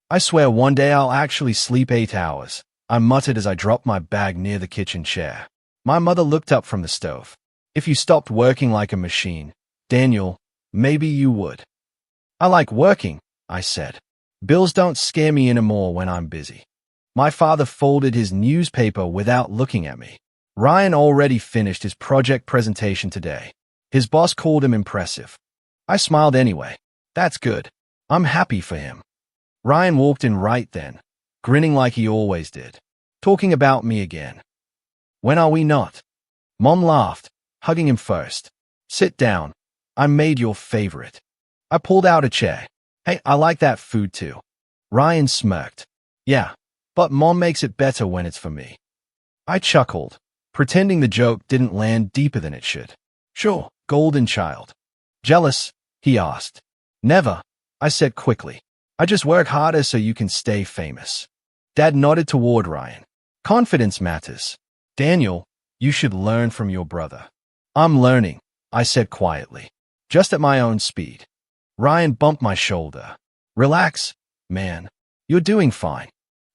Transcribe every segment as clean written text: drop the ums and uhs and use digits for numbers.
I swear one day I'll actually sleep 8 hours, I muttered as I dropped my bag near the kitchen chair. My mother looked up from the stove. If you stopped working like a machine, Daniel, maybe you would. I like working, I said. Bills don't scare me anymore when I'm busy. My father folded his newspaper without looking at me. Ryan already finished his project presentation today. His boss called him impressive. I smiled anyway. That's good. I'm happy for him. Ryan walked in right then, grinning like he always did. Talking about me again. When are we not? Mom laughed, hugging him first. Sit down. I made your favorite. I pulled out a chair. Hey, I like that food too. Ryan smirked. Yeah, but Mom makes it better when it's for me. I chuckled, pretending the joke didn't land deeper than it should. Sure, golden child. Jealous? He asked. Never, I said quickly. I just work harder so you can stay famous. Dad nodded toward Ryan. Confidence matters. Daniel, you should learn from your brother. I'm learning, I said quietly. Just at my own speed. Ryan bumped my shoulder. Relax, man. You're doing fine.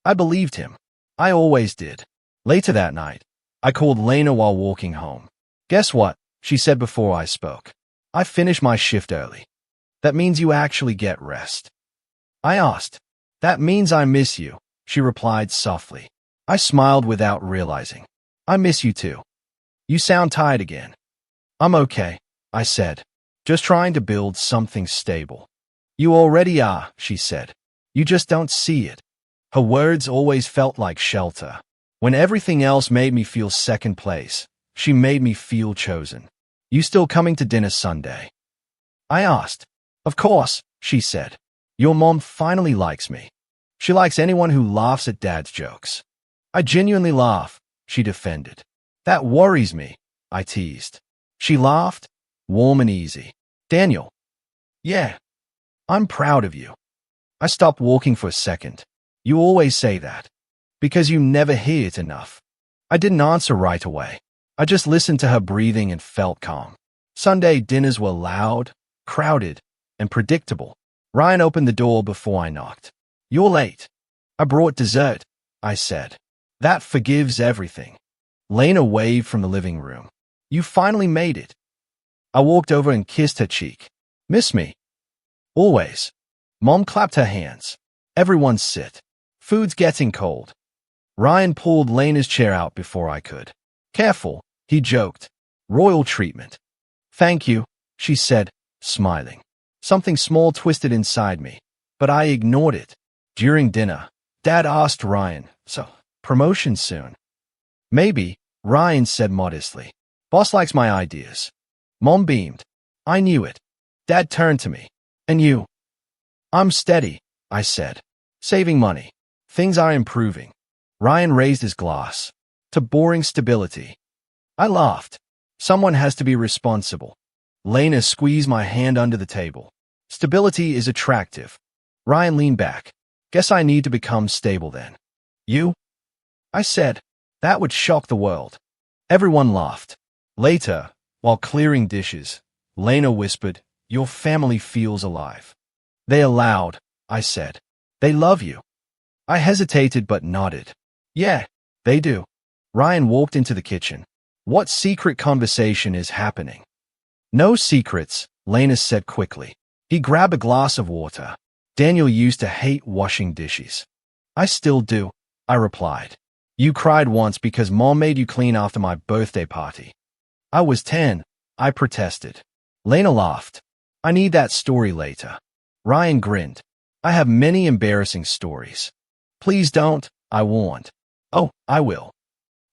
I believed him. I always did. Later that night, I called Lena while walking home. Guess what? She said before I spoke. I finished my shift early. That means you actually get rest. I asked. That means I miss you, she replied softly. I smiled without realizing. I miss you too. You sound tired again. I'm okay, I said. Just trying to build something stable. You already are, she said. You just don't see it. Her words always felt like shelter. When everything else made me feel second place, she made me feel chosen. You still coming to dinner Sunday? I asked. Of course, she said. Your mom finally likes me. She likes anyone who laughs at Dad's jokes. I genuinely laugh, she defended. That worries me, I teased. She laughed, warm and easy. Daniel. Yeah. I'm proud of you. I stopped walking for a second. You always say that. Because you never hear it enough. I didn't answer right away. I just listened to her breathing and felt calm. Sunday dinners were loud, crowded, and predictable. Ryan opened the door before I knocked. You're late. I brought dessert, I said. That forgives everything. Lena waved from the living room. You finally made it. I walked over and kissed her cheek. Miss me? Always. Mom clapped her hands. Everyone sit. Food's getting cold. Ryan pulled Lena's chair out before I could. Careful, he joked. Royal treatment. Thank you, she said, smiling. Something small twisted inside me, but I ignored it. During dinner, Dad asked Ryan, so, promotion soon? Maybe, Ryan said modestly. Boss likes my ideas. Mom beamed. I knew it. Dad turned to me. And you? I'm steady, I said. Saving money. Things are improving. Ryan raised his glass. To boring stability. I laughed. Someone has to be responsible. Lena squeezed my hand under the table. Stability is attractive. Ryan leaned back. Guess I need to become stable then. You? I said. That would shock the world. Everyone laughed. Later, while clearing dishes, Lena whispered, Your family feels alive. They are loud, I said. They love you. I hesitated but nodded. Yeah, they do. Ryan walked into the kitchen. What secret conversation is happening? No secrets, Lena said quickly. He grabbed a glass of water. Daniel used to hate washing dishes. I still do, I replied. You cried once because Mom made you clean after my birthday party. I was 10, I protested. Lena laughed. I need that story later. Ryan grinned. I have many embarrassing stories. Please don't, I warned. Oh, I will.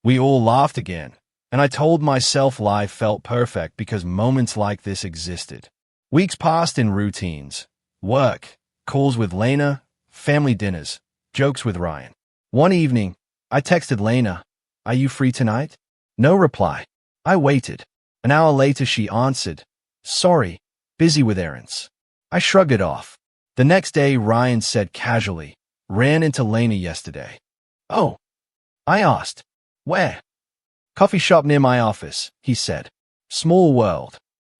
We all laughed again, and I told myself life felt perfect because moments like this existed. Weeks passed in routines. Work, calls with Lena, family dinners, jokes with Ryan. One evening, I texted Lena, Are you free tonight? No reply. I waited. An hour later she answered, Sorry, busy with errands. I shrugged it off. The next day Ryan said casually, Ran into Lena yesterday. Oh. I asked. Where? Coffee shop near my office, he said. Small world.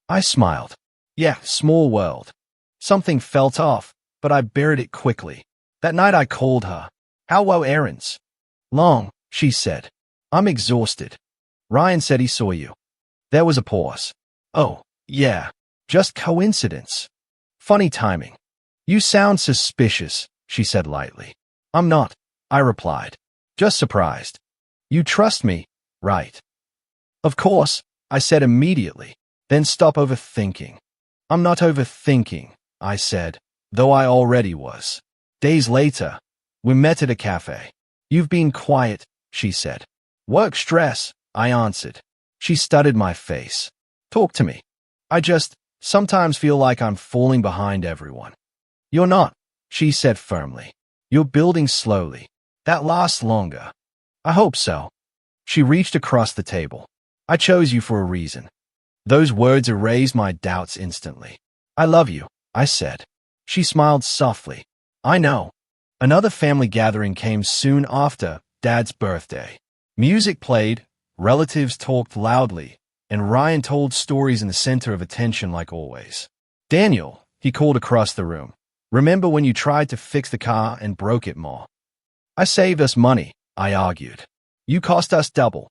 I smiled. Yeah, small world. Something felt off, but I buried it quickly. That night I called her. How were errands? Long, she said. I'm exhausted. Ryan said he saw you. There was a pause. Oh, yeah. Just coincidence. Funny timing. You sound suspicious, she said lightly. I'm not, I replied. Just surprised. You trust me, right? Of course, I said immediately. Then stop overthinking. I'm not overthinking, I said, though I already was. Days later, we met at a cafe. You've been quiet, she said. Work stress, I answered. She studied my face. Talk to me. I just sometimes feel like I'm falling behind everyone. You're not, she said firmly. You're building slowly. That lasts longer. I hope so. She reached across the table. I chose you for a reason. Those words erased my doubts instantly. I love you, I said. She smiled softly. I know. Another family gathering came soon after Dad's birthday. Music played, relatives talked loudly, and Ryan told stories in the center of attention like always. Daniel, he called across the room. Remember when you tried to fix the car and broke it more? I saved us money, I argued. You cost us double.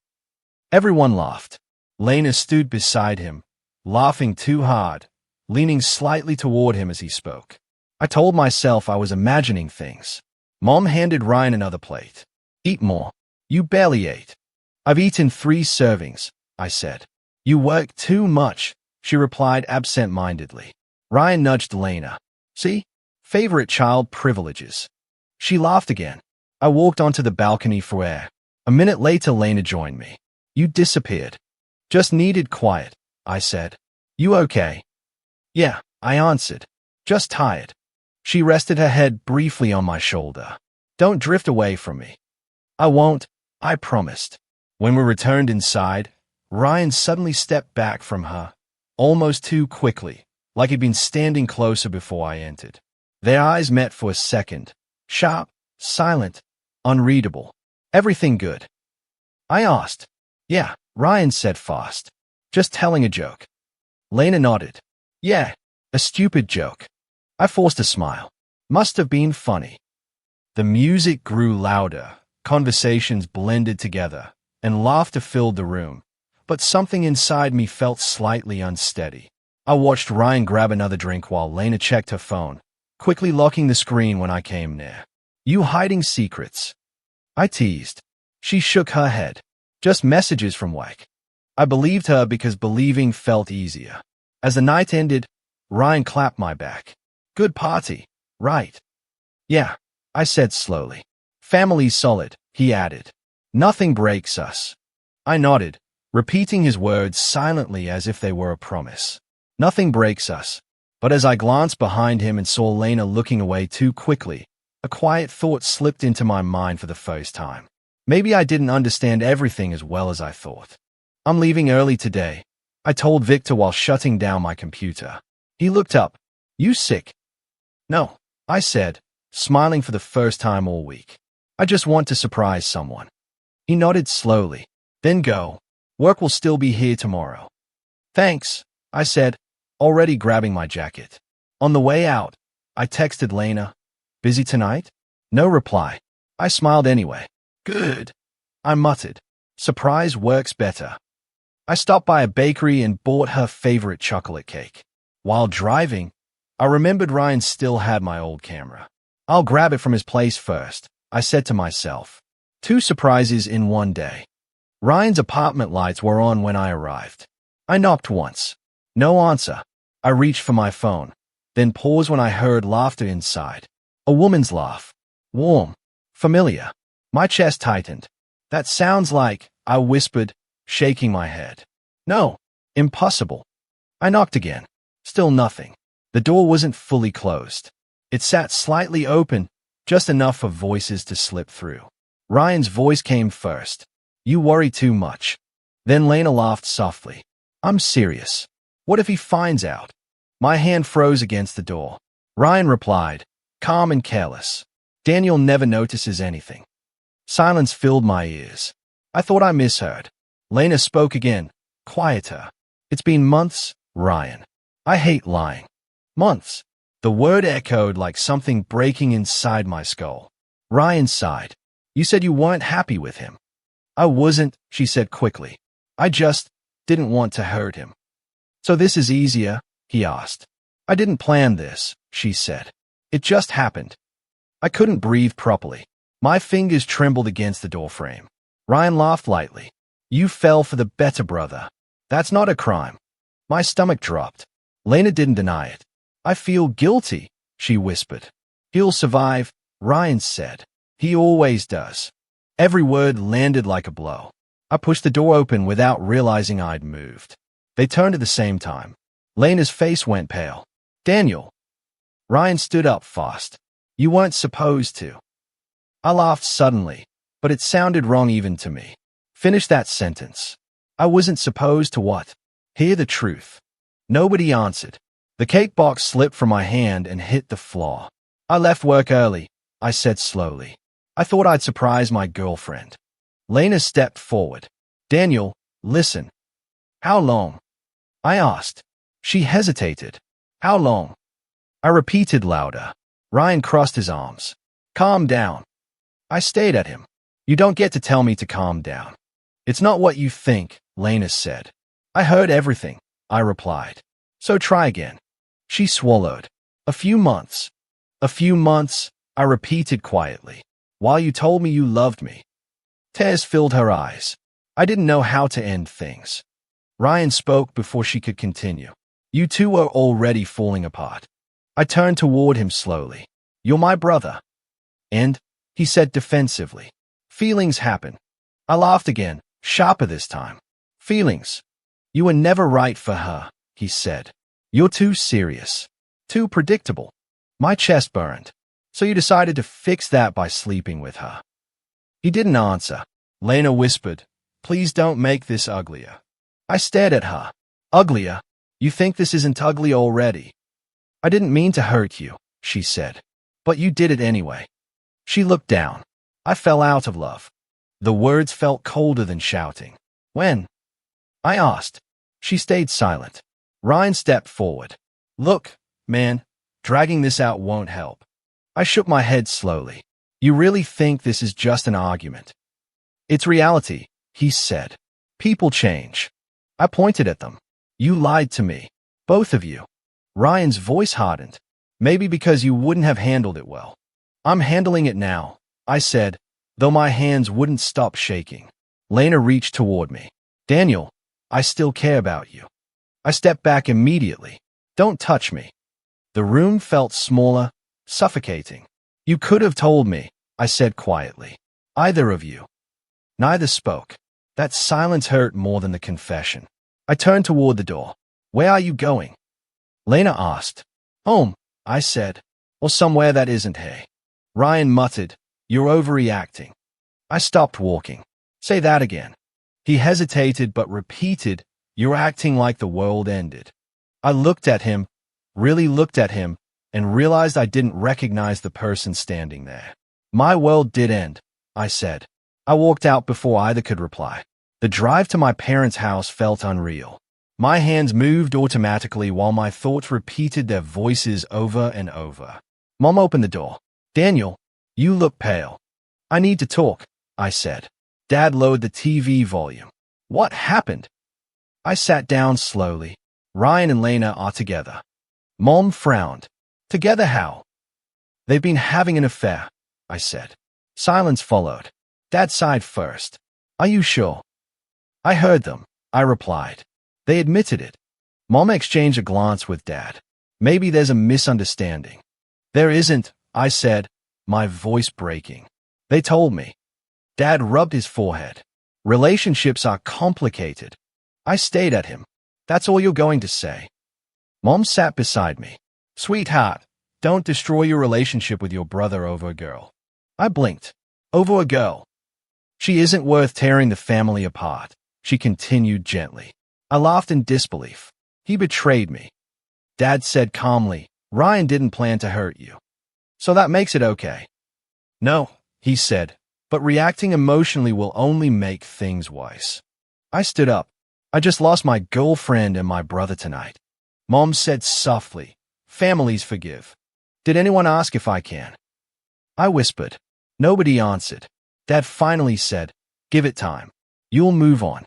Everyone laughed. Lena stood beside him, laughing too hard, leaning slightly toward him as he spoke. I told myself I was imagining things. Mom handed Ryan another plate. Eat more. You barely ate. I've eaten 3 servings, I said. You work too much, she replied absent-mindedly. Ryan nudged Lena. See? Favorite child privileges. She laughed again. I walked onto the balcony for air. A minute later, Lena joined me. You disappeared. Just needed quiet, I said. You okay? Yeah, I answered. Just tired. She rested her head briefly on my shoulder. Don't drift away from me. I won't, I promised. When we returned inside, Ryan suddenly stepped back from her, almost too quickly, like he'd been standing closer before I entered. Their eyes met for a second, sharp, silent, unreadable. Everything good? I asked. Yeah, Ryan said fast. Just telling a joke. Lena nodded. Yeah, a stupid joke. I forced a smile. Must have been funny. The music grew louder, conversations blended together, and laughter filled the room, but something inside me felt slightly unsteady. I watched Ryan grab another drink while Lena checked her phone, quickly locking the screen when I came near. You hiding secrets? I teased. She shook her head. Just messages from work. I believed her because believing felt easier. As the night ended, Ryan clapped my back. Good party, right? Yeah, I said slowly. Family's solid, he added. Nothing breaks us. I nodded, repeating his words silently as if they were a promise. Nothing breaks us. But as I glanced behind him and saw Lena looking away too quickly, a quiet thought slipped into my mind for the first time. Maybe I didn't understand everything as well as I thought. I'm leaving early today, I told Victor while shutting down my computer. He looked up. You sick? No, I said, smiling for the first time all week. I just want to surprise someone. He nodded slowly. Then go. Work will still be here tomorrow. Thanks, I said, already grabbing my jacket. On the way out, I texted Lena. Busy tonight? No reply. I smiled anyway. Good, I muttered. Surprise works better. I stopped by a bakery and bought her favorite chocolate cake. While driving, I remembered Ryan still had my old camera. I'll grab it from his place first, I said to myself. 2 surprises in one day. Ryan's apartment lights were on when I arrived. I knocked once. No answer. I reached for my phone, then paused when I heard laughter inside. A woman's laugh. Warm. Familiar. My chest tightened. That sounds like, I whispered, shaking my head. No. Impossible. I knocked again. Still nothing. The door wasn't fully closed. It sat slightly open, just enough for voices to slip through. Ryan's voice came first. You worry too much. Then Lena laughed softly. I'm serious. What if he finds out? My hand froze against the door. Ryan replied, calm and careless. Daniel never notices anything. Silence filled my ears. I thought I misheard. Lena spoke again, quieter. It's been months, Ryan. I hate lying. Months. The word echoed like something breaking inside my skull. Ryan sighed. You said you weren't happy with him. I wasn't, she said quickly. I just didn't want to hurt him. So this is easier? He asked. I didn't plan this, she said. It just happened. I couldn't breathe properly. My fingers trembled against the doorframe. Ryan laughed lightly. You fell for the better brother. That's not a crime. My stomach dropped. Lena didn't deny it. I feel guilty, she whispered. He'll survive, Ryan said. He always does. Every word landed like a blow. I pushed the door open without realizing I'd moved. They turned at the same time. Lena's face went pale. Daniel. Ryan stood up fast. You weren't supposed to. I laughed suddenly, but it sounded wrong even to me. Finish that sentence. I wasn't supposed to what? Hear the truth. Nobody answered. The cake box slipped from my hand and hit the floor. I left work early, I said slowly. I thought I'd surprise my girlfriend. Lena stepped forward. Daniel, listen. How long? I asked. She hesitated. How long? I repeated louder. Ryan crossed his arms. Calm down. I stayed at him. You don't get to tell me to calm down. It's not what you think, Lena said. I heard everything, I replied. So try again. She swallowed. A few months. A few months, I repeated quietly. While you told me you loved me. Tears filled her eyes. I didn't know how to end things. Ryan spoke before she could continue. You two are already falling apart. I turned toward him slowly. You're my brother. And, he said defensively. Feelings happen. I laughed again, sharper this time. Feelings. You were never right for her, he said. You're too serious. Too predictable. My chest burned. So you decided to fix that by sleeping with her. He didn't answer. Lena whispered, please don't make this uglier. I stared at her. Uglier? You think this isn't ugly already? I didn't mean to hurt you, she said. But you did it anyway. She looked down. I fell out of love. The words felt colder than shouting. When? I asked. She stayed silent. Ryan stepped forward. Look, man, dragging this out won't help. I shook my head slowly. You really think this is just an argument? It's reality, he said. People change. I pointed at them. You lied to me. Both of you. Ryan's voice hardened. Maybe because you wouldn't have handled it well. I'm handling it now, I said, though my hands wouldn't stop shaking. Lena reached toward me. Daniel, I still care about you. I stepped back immediately. Don't touch me. The room felt smaller, suffocating. You could have told me, I said quietly. Either of you. Neither spoke. That silence hurt more than the confession. I turned toward the door. Where are you going? Lena asked. Home, I said. Or somewhere that isn't here. Ryan muttered, you're overreacting. I stopped walking. Say that again. He hesitated but repeated, you're acting like the world ended. I looked at him, really looked at him, and realized I didn't recognize the person standing there. My world did end, I said. I walked out before either could reply. The drive to my parents' house felt unreal. My hands moved automatically while my thoughts repeated their voices over and over. Mom opened the door. Daniel, you look pale. I need to talk, I said. Dad lowered the TV volume. What happened? I sat down slowly. Ryan and Lena are together. Mom frowned. Together how? They've been having an affair, I said. Silence followed. Dad sighed first. Are you sure? I heard them, I replied. They admitted it. Mom exchanged a glance with Dad. Maybe there's a misunderstanding. There isn't, I said, my voice breaking. They told me. Dad rubbed his forehead. Relationships are complicated. I stayed at him. That's all you're going to say. Mom sat beside me. Sweetheart, don't destroy your relationship with your brother over a girl. I blinked. Over a girl. She isn't worth tearing the family apart, she continued gently. I laughed in disbelief. He betrayed me. Dad said calmly, Ryan didn't plan to hurt you. So that makes it okay. No, he said, but reacting emotionally will only make things worse. I stood up. I just lost my girlfriend and my brother tonight. Mom said softly, Families forgive. Did anyone ask if I can? I whispered. Nobody answered. Dad finally said, give it time. You'll move on.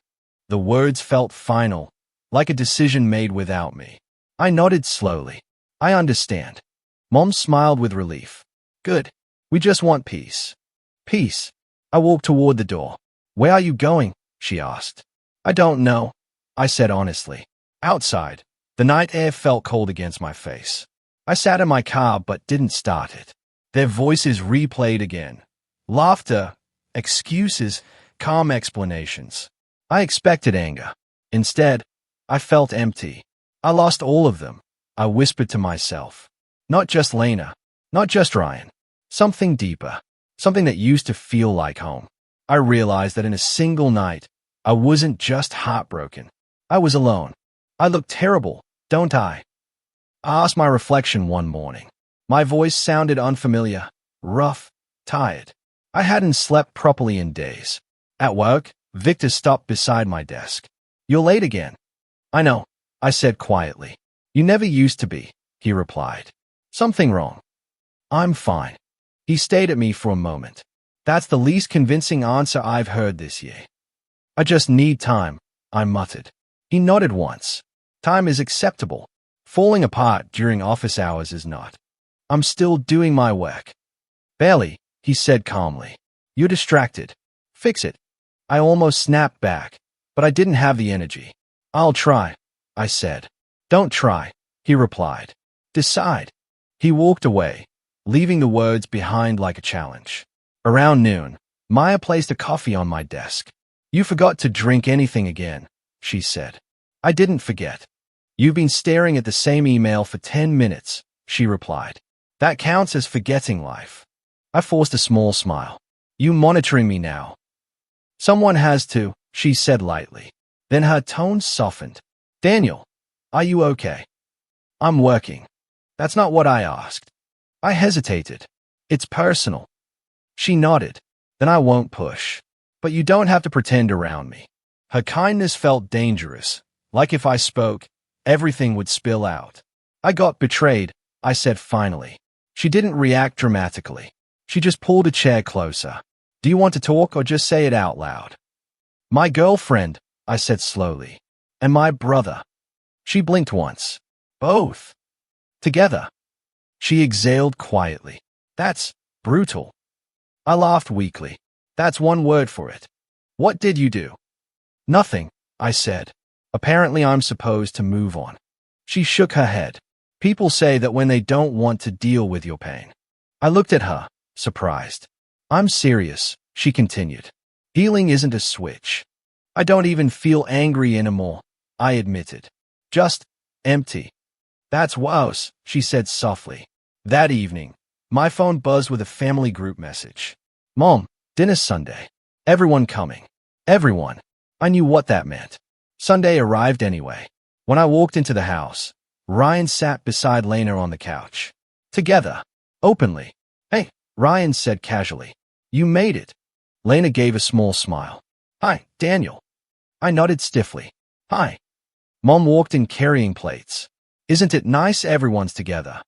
The words felt final, like a decision made without me. I nodded slowly. I understand. Mom smiled with relief. Good. We just want peace. Peace. I walked toward the door. Where are you going? She asked. I don't know, I said honestly. Outside, the night air felt cold against my face. I sat in my car but didn't start it. Their voices replayed again. Laughter, excuses, calm explanations. I expected anger. Instead, I felt empty. I lost all of them. I whispered to myself. Not just Lena. Not just Ryan. Something deeper. Something that used to feel like home. I realized that in a single night, I wasn't just heartbroken. I was alone. I look terrible, don't I? I asked my reflection one morning. My voice sounded unfamiliar, rough, tired. I hadn't slept properly in days. At work, Victor stopped beside my desk. You're late again. I know, I said quietly. You never used to be, he replied. Something wrong. I'm fine. He stayed at me for a moment. That's the least convincing answer I've heard this year. I just need time, I muttered. He nodded once. Time is acceptable. Falling apart during office hours is not. I'm still doing my work. Barely, he said calmly. You're distracted. Fix it. I almost snapped back, but I didn't have the energy. I'll try, I said. Don't try, he replied. Decide. He walked away, leaving the words behind like a challenge. Around noon, Maya placed a coffee on my desk. You forgot to drink anything again, she said. I didn't forget. You've been staring at the same email for 10 minutes, she replied. That counts as forgetting life. I forced a small smile. You monitoring me now? Someone has to, she said lightly. Then her tone softened. Daniel, are you okay? I'm working. That's not what I asked. I hesitated. It's personal. She nodded. Then I won't push. But you don't have to pretend around me. Her kindness felt dangerous, like if I spoke, everything would spill out. I got betrayed, I said finally. She didn't react dramatically. She just pulled a chair closer. Do you want to talk or just say it out loud? My girlfriend, I said slowly. And my brother. She blinked once. Both. Together. She exhaled quietly. That's brutal. I laughed weakly. That's one word for it. What did you do? Nothing, I said. Apparently I'm supposed to move on. She shook her head. People say that when they don't want to deal with your pain. I looked at her, surprised. I'm serious, she continued. Healing isn't a switch. I don't even feel angry anymore, I admitted. Just empty. That's wows, she said softly. That evening, my phone buzzed with a family group message. Mom, dinner's Sunday. Everyone coming. Everyone. I knew what that meant. Sunday arrived anyway. When I walked into the house, Ryan sat beside Lena on the couch. Together. Openly. Hey, Ryan said casually. You made it. Lena gave a small smile. Hi, Daniel. I nodded stiffly. Hi. Mom walked in carrying plates. Isn't it nice everyone's together?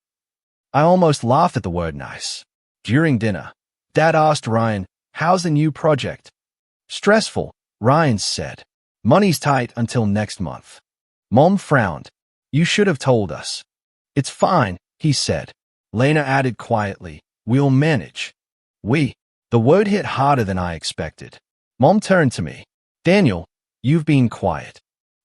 I almost laughed at the word nice. During dinner, Dad asked Ryan, how's the new project? Stressful, Ryan said. Money's tight until next month. Mom frowned. You should have told us. It's fine, he said. Lena added quietly, we'll manage. We. The word hit harder than I expected. Mom turned to me. Daniel, you've been quiet.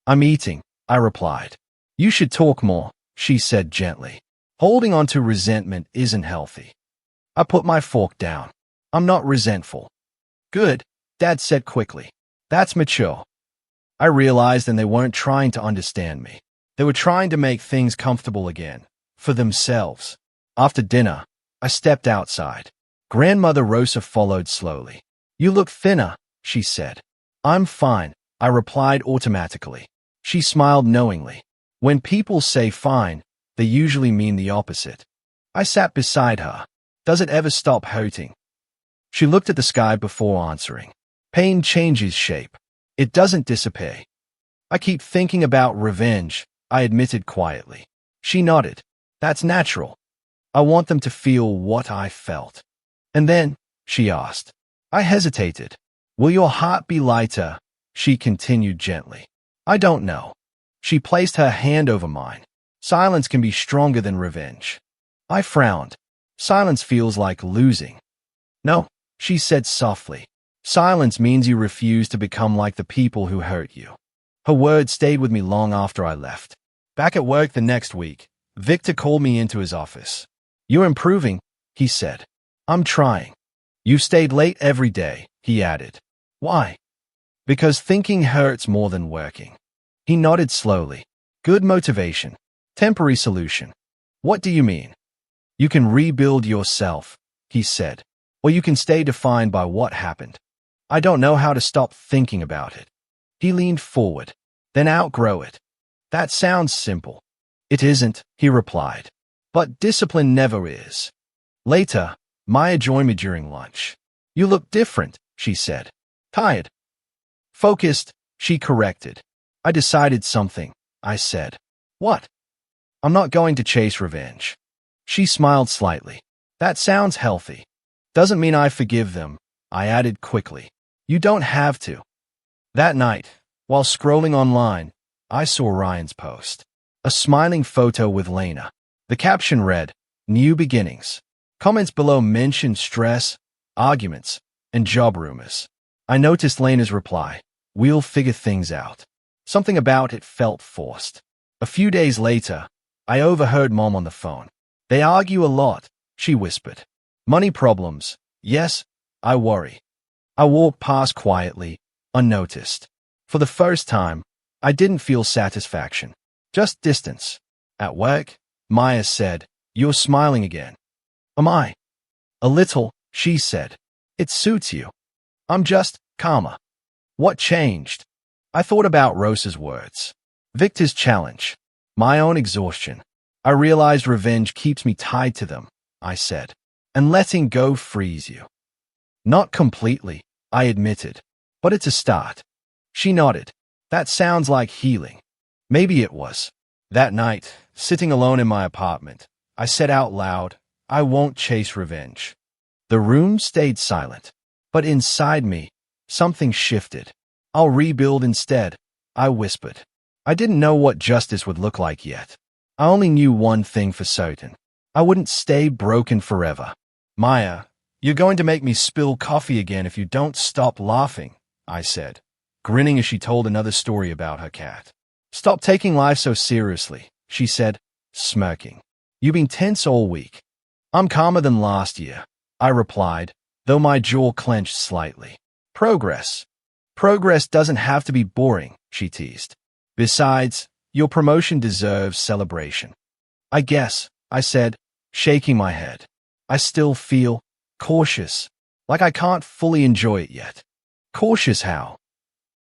I'm eating, I replied. You should talk more, she said gently. Holding on to resentment isn't healthy. I put my fork down. I'm not resentful. Good, Dad said quickly. That's mature. I realized and they weren't trying to understand me. They were trying to make things comfortable again, for themselves. After dinner, I stepped outside. Grandmother Rosa followed slowly. You look thinner, she said. I'm fine, I replied automatically. She smiled knowingly. When people say fine, they usually mean the opposite. I sat beside her. Does it ever stop hurting? She looked at the sky before answering. Pain changes shape. It doesn't disappear. I keep thinking about revenge, I admitted quietly. She nodded. That's natural. I want them to feel what I felt. And then, she asked. I hesitated. Will your heart be lighter? She continued gently. I don't know. She placed her hand over mine. Silence can be stronger than revenge. I frowned. Silence feels like losing. No, she said softly. Silence means you refuse to become like the people who hurt you. Her words stayed with me long after I left. Back at work the next week, Victor called me into his office. You're improving, he said. I'm trying. You stayed late every day, he added. Why? Because thinking hurts more than working. He nodded slowly. Good motivation. Temporary solution. What do you mean? You can rebuild yourself, he said. Or you can stay defined by what happened. I don't know how to stop thinking about it. He leaned forward. Then outgrow it. That sounds simple. It isn't, he replied. But discipline never is. Later, Maya joined me during lunch. You look different, she said. Tired. Focused, she corrected. I decided something, I said. What? I'm not going to chase revenge. She smiled slightly. That sounds healthy. Doesn't mean I forgive them, I added quickly. You don't have to. That night, while scrolling online, I saw Ryan's post. A smiling photo with Lena. The caption read, New Beginnings. Comments below mentioned stress, arguments, and job rumors. I noticed Lena's reply, We'll figure things out. Something about it felt forced. A few days later, I overheard Mom on the phone. They argue a lot, she whispered. Money problems. Yes, I worry. I walked past quietly, unnoticed. For the first time, I didn't feel satisfaction, just distance. At work, Maya said, You're smiling again. Am I? A little, she said. It suits you. I'm just calmer. What changed? I thought about Rosa's words. Victor's challenge. My own exhaustion. I realized revenge keeps me tied to them, I said. And letting go frees you. Not completely, I admitted. But it's a start. She nodded. That sounds like healing. Maybe it was. That night, sitting alone in my apartment, I said out loud, I won't chase revenge. The room stayed silent. But inside me, something shifted. I'll rebuild instead, I whispered. I didn't know what justice would look like yet. I only knew one thing for certain. I wouldn't stay broken forever. Maya, you're going to make me spill coffee again if you don't stop laughing, I said, grinning as she told another story about her cat. Stop taking life so seriously, she said, smirking. You've been tense all week. I'm calmer than last year, I replied, though my jaw clenched slightly. Progress. Progress doesn't have to be boring, she teased. Besides, your promotion deserves celebration. I guess, I said, shaking my head. I still feel cautious, like I can't fully enjoy it yet. Cautious how?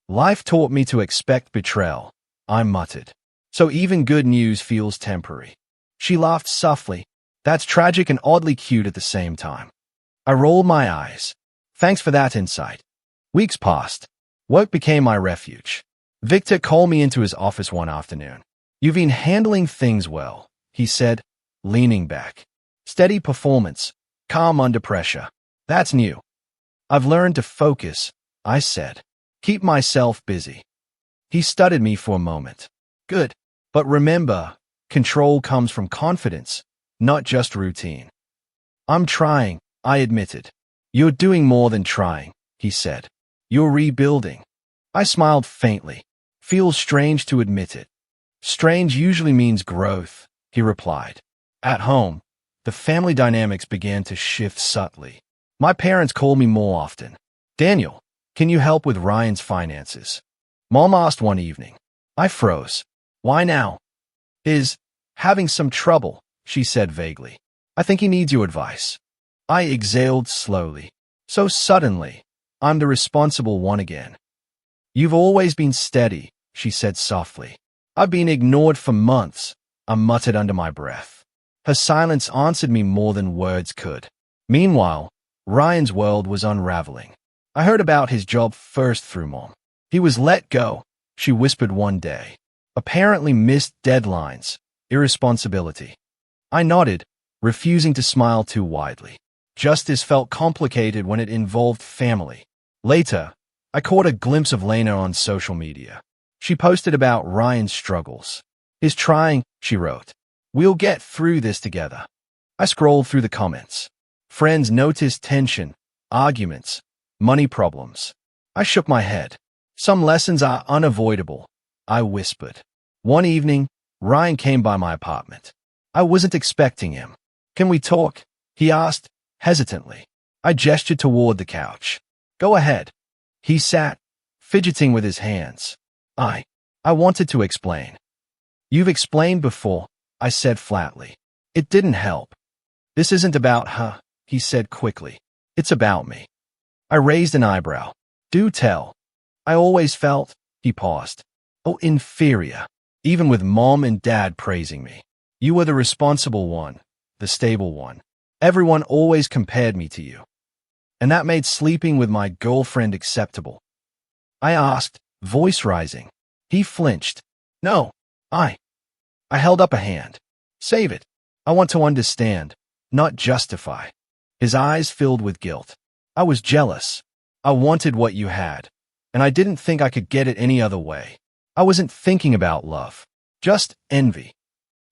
Life taught me to expect betrayal, I muttered. So even good news feels temporary. She laughed softly. That's tragic and oddly cute at the same time. I rolled my eyes. Thanks for that insight. Weeks passed. Work became my refuge. Victor called me into his office one afternoon. You've been handling things well, he said, leaning back. Steady performance, calm under pressure. That's new. I've learned to focus, I said. Keep myself busy. He studied me for a moment. Good. But remember, control comes from confidence, not just routine. I'm trying, I admitted. You're doing more than trying, he said. You're rebuilding. I smiled faintly. Feels strange to admit it. Strange usually means growth, he replied. At home, the family dynamics began to shift subtly. My parents called me more often. Daniel, can you help with Ryan's finances? Mom asked one evening. I froze. Why now? Is having some trouble, she said vaguely. I think he needs your advice. I exhaled slowly. So suddenly, I'm the responsible one again. You've always been steady, she said softly. I've been ignored for months, I muttered under my breath. Her silence answered me more than words could. Meanwhile, Ryan's world was unraveling. I heard about his job first through Mom. He was let go, she whispered one day. Apparently missed deadlines, irresponsibility. I nodded, refusing to smile too widely. Justice felt complicated when it involved family. Later, I caught a glimpse of Lena on social media. She posted about Ryan's struggles. "He's trying," she wrote. "We'll get through this together." I scrolled through the comments. Friends noticed tension, arguments, money problems. I shook my head. "Some lessons are unavoidable," I whispered. One evening, Ryan came by my apartment. I wasn't expecting him. "Can we talk?" he asked, hesitantly. I gestured toward the couch. "Go ahead." He sat, fidgeting with his hands. I wanted to explain. "You've explained before," I said flatly. It didn't help. "This isn't about her," he said quickly. "It's about me." I raised an eyebrow. "Do tell." "I always felt," he paused, inferior, even with Mom and Dad praising me. "You were the responsible one, the stable one. Everyone always compared me to you. And that made sleeping with my girlfriend acceptable." I asked, voice rising. He flinched. "No, I held up a hand. "Save it. I want to understand, not justify." His eyes filled with guilt. "I was jealous. I wanted what you had, and I didn't think I could get it any other way. I wasn't thinking about love, just envy."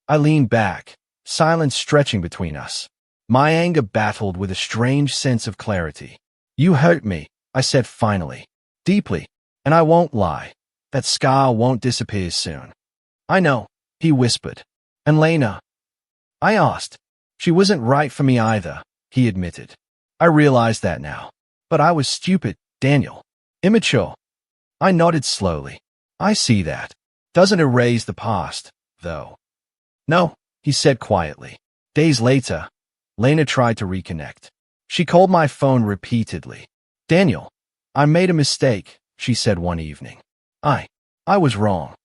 I leaned back, silence stretching between us. My anger battled with a strange sense of clarity. "You hurt me," I said finally. "Deeply. And I won't lie. That scar won't disappear soon." "I know," he whispered. "And Lena?" I asked. "She wasn't right for me either," he admitted. "I realize that now. But I was stupid, Daniel. Immature." I nodded slowly. "I see that. Doesn't erase the past, though." "No," he said quietly. Days later, Lena tried to reconnect. She called my phone repeatedly. "Daniel, I made a mistake," she said one evening. I was wrong."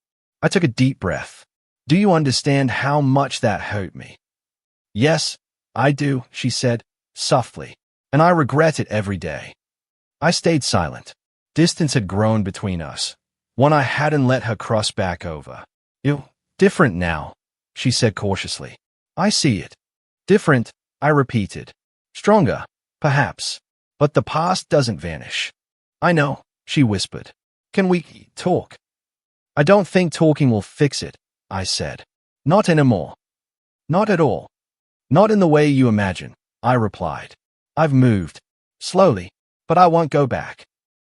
I took a deep breath. "Do you understand how much that hurt me?" "Yes, I do," she said, softly. "And I regret it every day." I stayed silent. Distance had grown between us, one I hadn't let her cross back over. "You're different now," she said cautiously. "I see it." "Different," I repeated. "Stronger, perhaps. But the past doesn't vanish." "I know," she whispered. "Can we talk?" "I don't think talking will fix it," I said. "Not anymore." "Not at all." "Not in the way you imagine," I replied. "I've moved. Slowly. But I won't go back."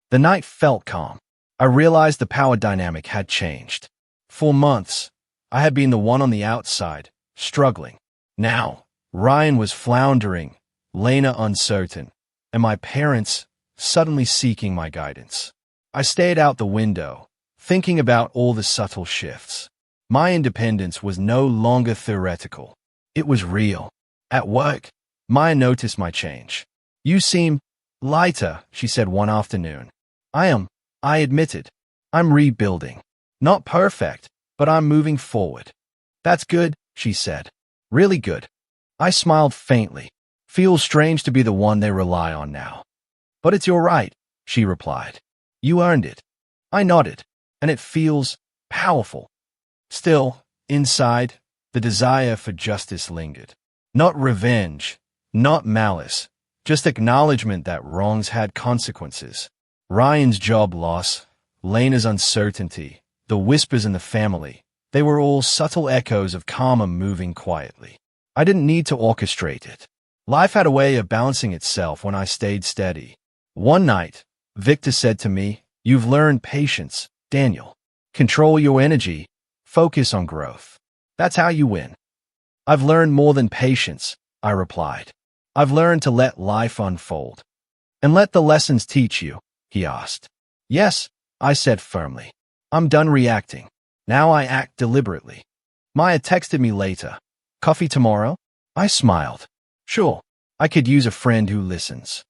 The night felt calm. I realized the power dynamic had changed. For months, I had been the one on the outside, struggling. Now, Ryan was floundering, Lena uncertain, and my parents suddenly seeking my guidance. I stared out the window, thinking about all the subtle shifts. My independence was no longer theoretical. It was real. At work, Maya noticed my change. "You seem lighter," she said one afternoon. I admitted. "I'm rebuilding. Not perfect, but I'm moving forward." "That's good," she said. "Really good." I smiled faintly. "Feels strange to be the one they rely on now." "But it's your right," she replied. "You earned it." I nodded. "And it feels powerful." Still, inside, the desire for justice lingered. Not revenge, not malice, just acknowledgement that wrongs had consequences. Ryan's job loss, Lena's uncertainty, the whispers in the family, they were all subtle echoes of karma moving quietly. I didn't need to orchestrate it. Life had a way of balancing itself when I stayed steady. One night, Victor said to me, "You've learned patience, Daniel. Control your energy, focus on growth. That's how you win." "I've learned more than patience," I replied. "I've learned to let life unfold." "And let the lessons teach you?" he asked. "Yes," I said firmly. "I'm done reacting. Now I act deliberately." Maya texted me later. "Coffee tomorrow?" I smiled. "Sure, I could use a friend who listens."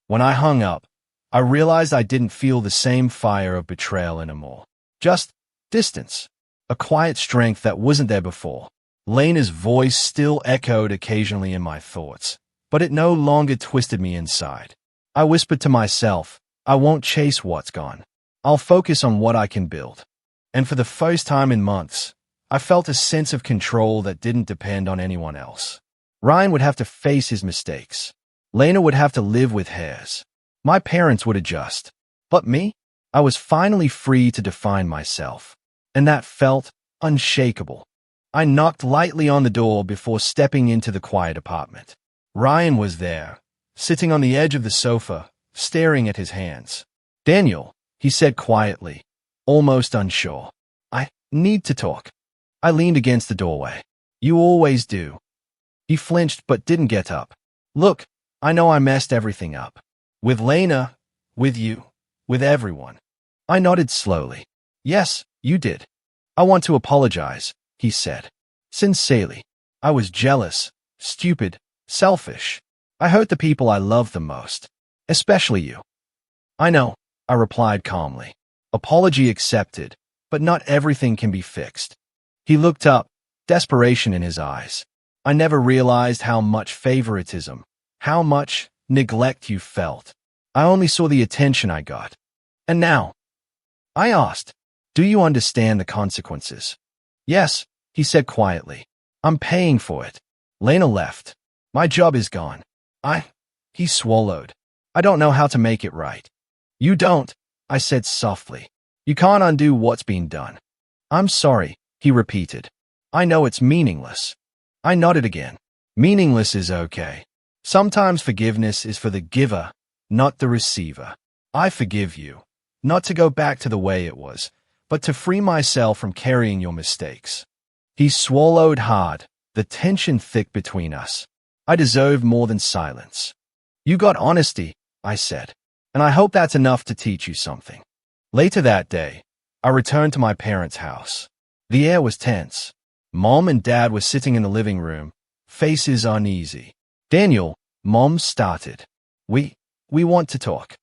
When I hung up, I realized I didn't feel the same fire of betrayal anymore. Just distance. A quiet strength that wasn't there before. Lena's voice still echoed occasionally in my thoughts, but it no longer twisted me inside. I whispered to myself, I won't chase what's gone. I'll focus on what I can build. And for the first time in months, I felt a sense of control that didn't depend on anyone else. Ryan would have to face his mistakes. Lena would have to live with hers. My parents would adjust. But me? I was finally free to define myself. And that felt unshakable. I knocked lightly on the door before stepping into the quiet apartment. Ryan was there, sitting on the edge of the sofa, staring at his hands. "Daniel," he said quietly, almost unsure. "I need to talk." I leaned against the doorway. "You always do." He flinched but didn't get up. "Look, I know I messed everything up. With Lena, with you, with everyone." I nodded slowly. "Yes, you did. I want to apologize," he said. "Sincerely. I was jealous, stupid, selfish. I hurt the people I love the most. Especially you." "I know," I replied calmly. "Apology accepted, but not everything can be fixed." He looked up, desperation in his eyes. "I never realized how much favoritism, how much neglect you felt. I only saw the attention I got. And now?" I asked, "Do you understand the consequences?" "Yes," he said quietly. "I'm paying for it." Lena left. My job is gone. He swallowed. "I don't know how to make it right." "You don't," I said softly. "You can't undo what's been done." "I'm sorry," he repeated. "I know it's meaningless." I nodded again. "Meaningless is okay. Sometimes forgiveness is for the giver, not the receiver. I forgive you, not to go back to the way it was, but to free myself from carrying your mistakes." He swallowed hard, the tension thick between us. I deserved more than silence. "You got honesty," I said, "and I hope that's enough to teach you something." Later that day, I returned to my parents' house. The air was tense. Mom and Dad were sitting in the living room, faces uneasy. "Daniel," Mom started. We want to talk."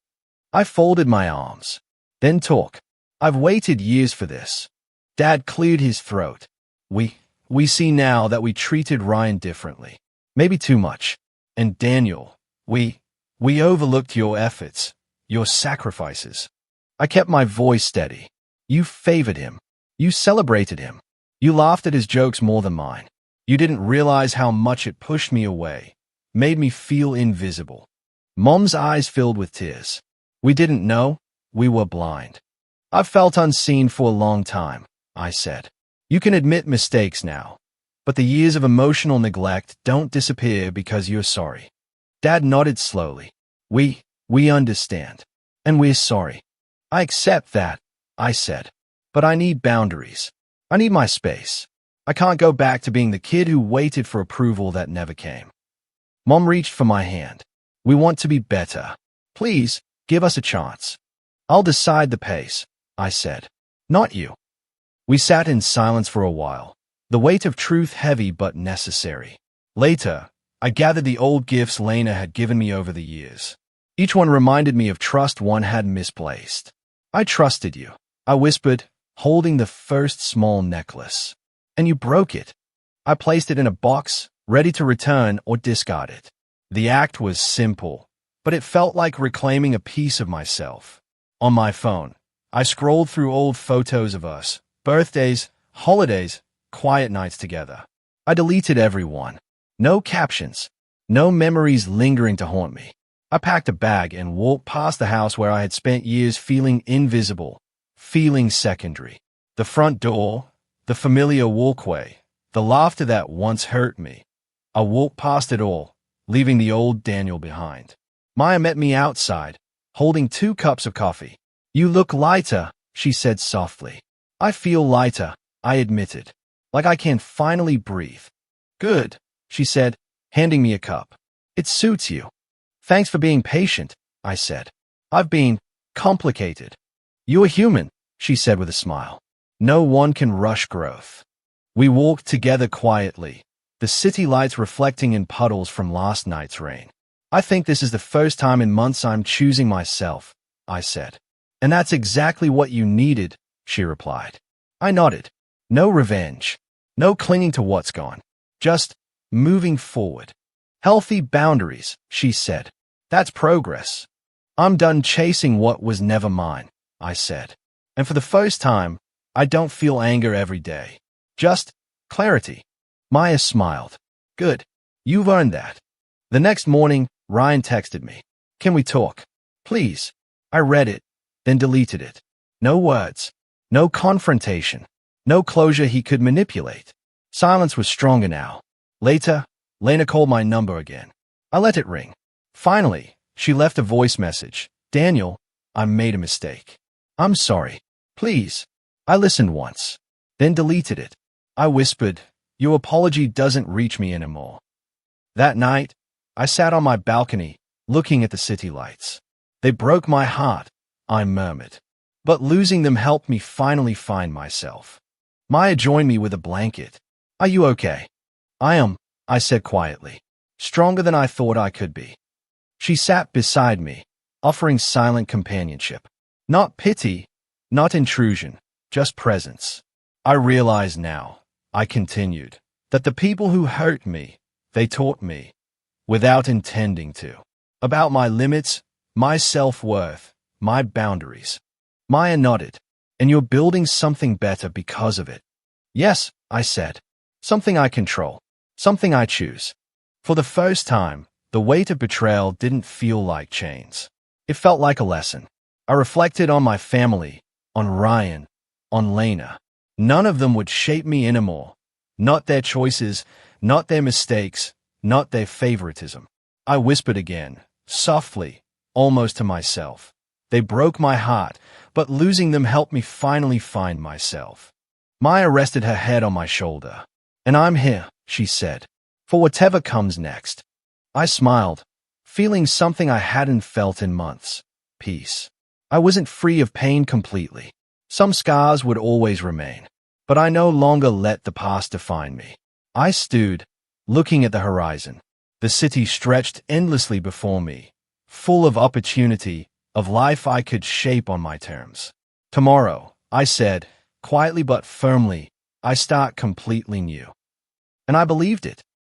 I folded my arms. "Then talk. I've waited years for this." Dad cleared his throat. We see now that we treated Ryan differently. Maybe too much. And Daniel, we overlooked your efforts, your sacrifices." I kept my voice steady. "You favored him. You celebrated him. You laughed at his jokes more than mine. You didn't realize how much it pushed me away, made me feel invisible." Mom's eyes filled with tears. "We didn't know. We were blind." "I've felt unseen for a long time," I said. "You can admit mistakes now, but the years of emotional neglect don't disappear because you're sorry." Dad nodded slowly. We understand. And we're sorry." "I accept that," I said. "But I need boundaries. I need my space. I can't go back to being the kid who waited for approval that never came." Mom reached for my hand. "We want to be better. Please, give us a chance." "I'll decide the pace," I said. "Not you." We sat in silence for a while, the weight of truth heavy but necessary. Later, I gathered the old gifts Lena had given me over the years. Each one reminded me of trust one had misplaced. "I trusted you," I whispered, holding the first small necklace. "And you broke it." I placed it in a box, ready to return or discard it. The act was simple, but it felt like reclaiming a piece of myself. On my phone, I scrolled through old photos of us, birthdays, holidays, quiet nights together. I deleted every one. No captions, no memories lingering to haunt me. I packed a bag and walked past the house where I had spent years feeling invisible, feeling secondary. The front door, the familiar walkway, the laughter that once hurt me. I walked past it all, leaving the old Daniel behind. Maya met me outside, holding 2 cups of coffee. "You look lighter," she said softly. "I feel lighter," I admitted, "like I can finally breathe." "Good," she said, handing me a cup. "It suits you." "Thanks for being patient," I said. "I've been complicated." "You're human," she said with a smile. "No one can rush growth." We walked together quietly, the city lights reflecting in puddles from last night's rain. "I think this is the first time in months I'm choosing myself," I said. "And that's exactly what you needed," she replied. I nodded. No revenge. No clinging to what's gone. Just moving forward. "Healthy boundaries," she said. "That's progress." "I'm done chasing what was never mine," I said. "And for the first time, I don't feel anger every day. Just clarity. Maya smiled. Good. You've earned that. The next morning, Ryan texted me. Can we talk? Please. I read it, then deleted it. No words. No confrontation. No closure he could manipulate. Silence was stronger now. Later, Lena called my number again. I let it ring. Finally, she left a voice message. Daniel, I made a mistake. I'm sorry. Please. I listened once, then deleted it. I whispered, your apology doesn't reach me anymore. That night, I sat on my balcony, looking at the city lights. They broke my heart, I murmured. But losing them helped me finally find myself. Maya joined me with a blanket. Are you okay? I am, I said quietly. Stronger than I thought I could be. She sat beside me, offering silent companionship. Not pity, not intrusion, just presence. I realize now, I continued, that the people who hurt me, they taught me, without intending to, about my limits, my self-worth, my boundaries. Maya nodded. And you're building something better because of it. Yes, I said. Something I control. Something I choose. For the first time, the weight of betrayal didn't feel like chains. It felt like a lesson. I reflected on my family, on Ryan, on Lena. None of them would shape me anymore. Not their choices, not their mistakes, not their favoritism. I whispered again, softly, almost to myself. They broke my heart, but losing them helped me finally find myself. Maya rested her head on my shoulder. And I'm here, she said, for whatever comes next. I smiled, feeling something I hadn't felt in months. Peace. I wasn't free of pain completely. Some scars would always remain. But I no longer let the past define me. I stood, looking at the horizon. The city stretched endlessly before me, full of opportunity, of life I could shape on my terms. Tomorrow, I said, quietly but firmly, I start completely new. And I believed it.